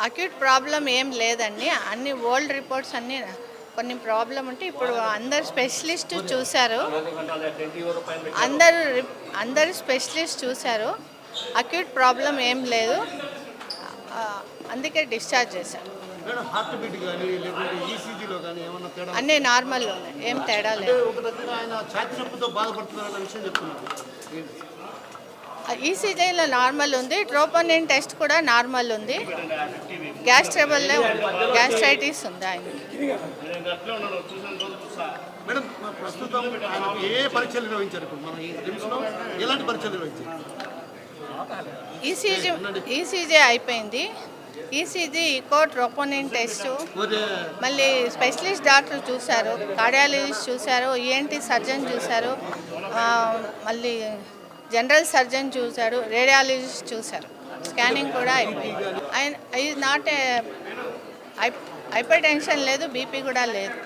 Acute problem ఏం లేదండి. అన్ని ఓల్డ్ రిపోర్ట్స్ అన్నీ కొన్ని ప్రాబ్లం ఉంటే ఇప్పుడు అందరు స్పెషలిస్ట్ చూశారు. అందరు స్పెషలిస్ట్ చూశారు. అక్యూట్ ప్రాబ్లం ఏం లేదు. అందుకే డిశ్చార్జ్ చేశారు. అన్నీ నార్మల్లో ఉన్నాయి, ఏం తేడా లేదు. ఈసీజీలో నార్మల్ ఉంది. ట్రోపోనిన్ టెస్ట్ కూడా నార్మల్ ఉంది. గ్యాస్ ట్రబుల్లో గ్యాస్ట్రైటిస్ ఉంది ఆయనకి. ఈసీజీ అయిపోయింది. ఈసీజీ, ఈకో, ట్రోపోనిన్ టెస్టు, మళ్ళీ స్పెషలిస్ట్ డాక్టర్ చూశారు, కార్డియాలజిస్ట్ చూశారు, ఈఎన్టీ సర్జన్ చూశారు, మళ్ళీ జనరల్ సర్జన్ చూశారు, రేడియాలజిస్ట్ చూశారు. స్కానింగ్ కూడా అయిపోయింది. ఇది నాట్ హైపర్ టెన్షన్ లేదు, బీపీ కూడా లేదు.